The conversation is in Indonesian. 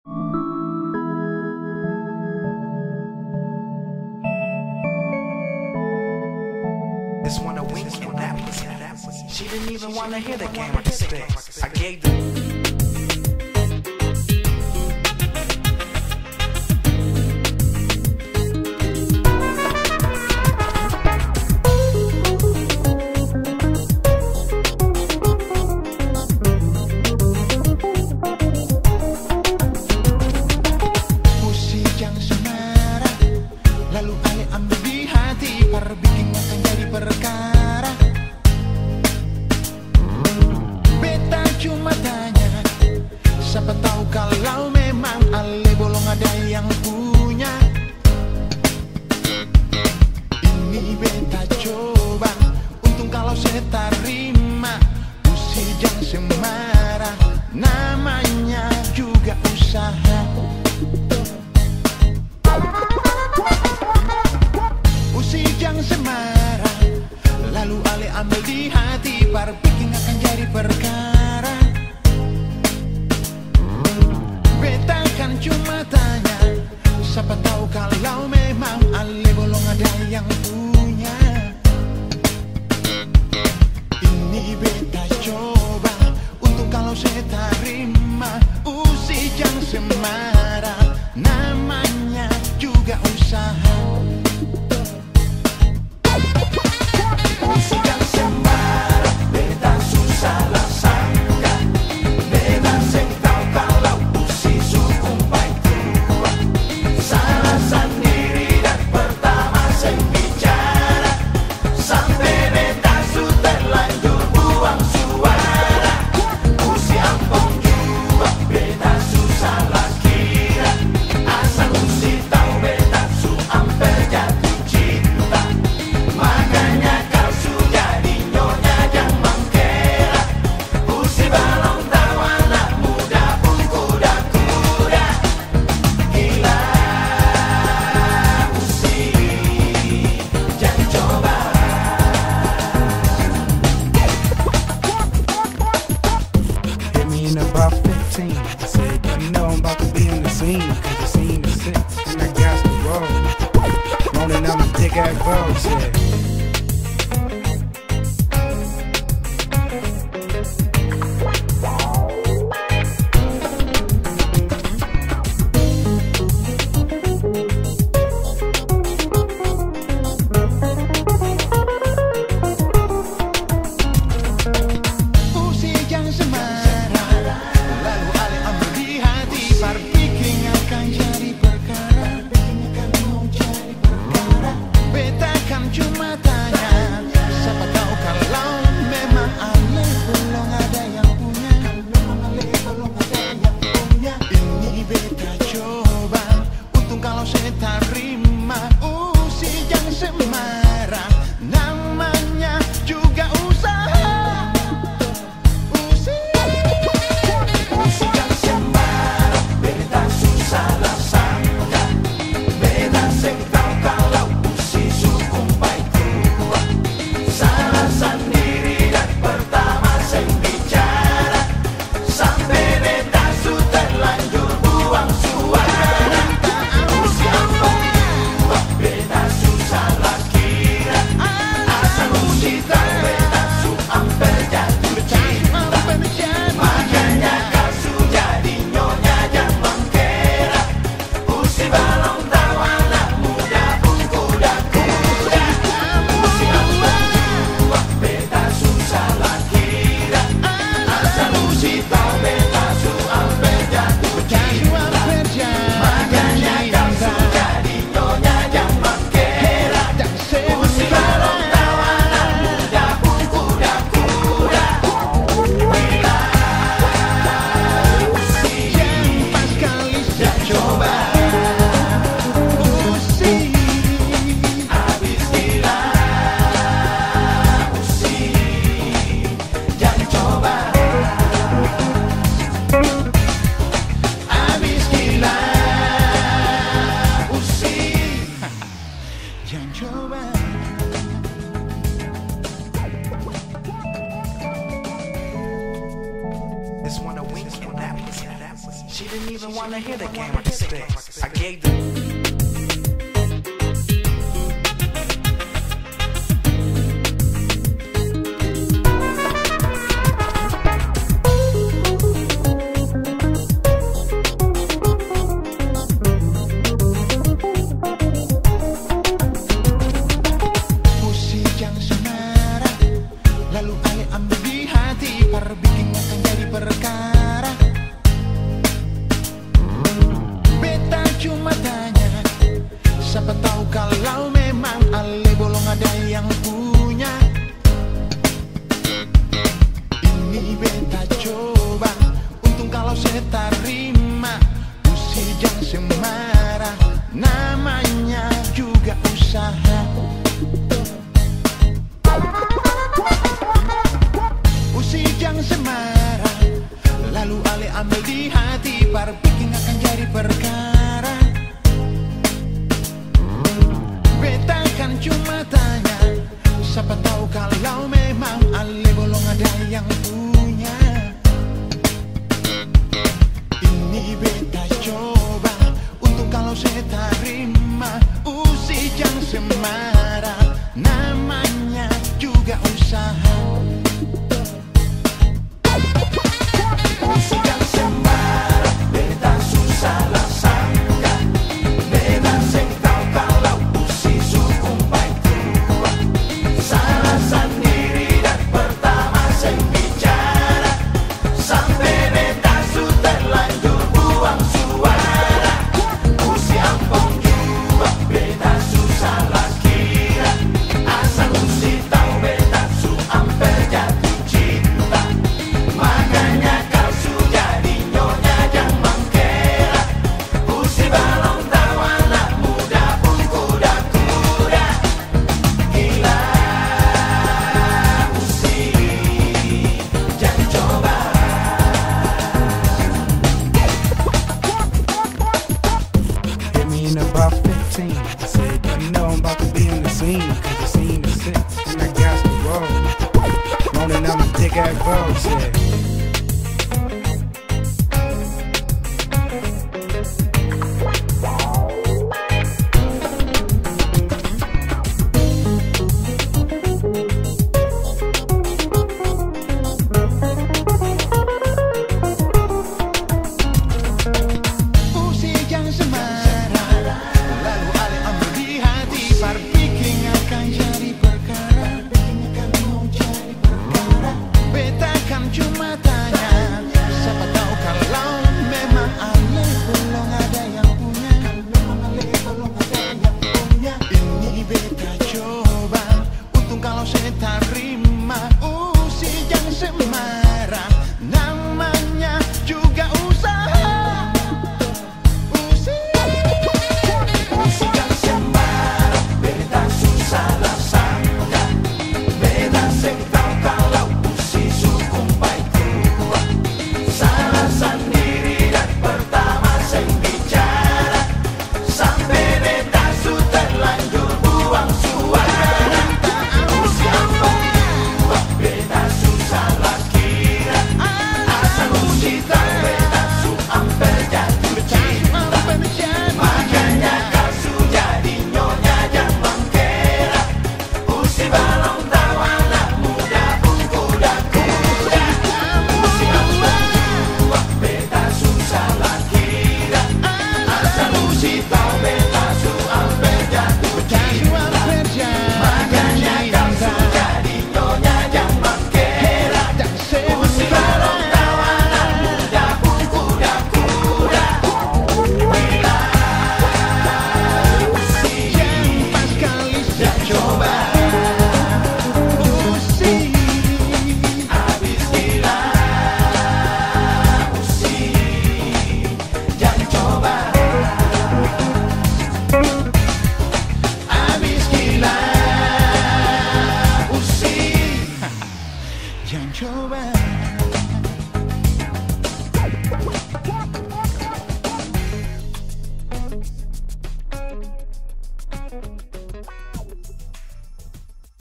Just wanna wink and that pussy. She didn't even wanna hear the game or the sticks. I gave them. Siapa tahu kalau memang Ale bolong ada yang punya. Ini beta coba, untung kalau saya terima. Usi jangan semarah, namanya juga usaha. Usi jangan semarah, lalu Ale ambil di hati. Parbiking akan jadi perkara. Beta kan cuma tanya, siapa tahu kalau memang Ale bolong ada yang punya. Ini beta coba, untung kalau saya terima. Usi jangan semarah, namanya juga usaha. Usi jangan semarah, beta susah lah sangka. Beta sing tahu kalau pertama saya bicara sampai beta su terlanjur buang didn't even wanna hear the game or the sticks. I gave the bikin akan jadi perkara. Beta cuma tanya, siapa tahu kalau memang ale bolong ada yang punya. Ini beta coba, untung kalau saya terima. Usi jangan semarah, namanya juga usaha. Jangan semarah, lalu ale ambil di hati, berpikir akan jadi perkara. Beta kan cuma tanya, siapa tahu kalau memang ale bolong ada yang punya. Ini beta coba, untung kalau saya terima. Usi jangan semarah, namanya juga usaha. I said, you know I'm about to be in the scene, cause the scene is sick, and I got to roll. Rolling down the thick ass road, yeah. Jangan coba.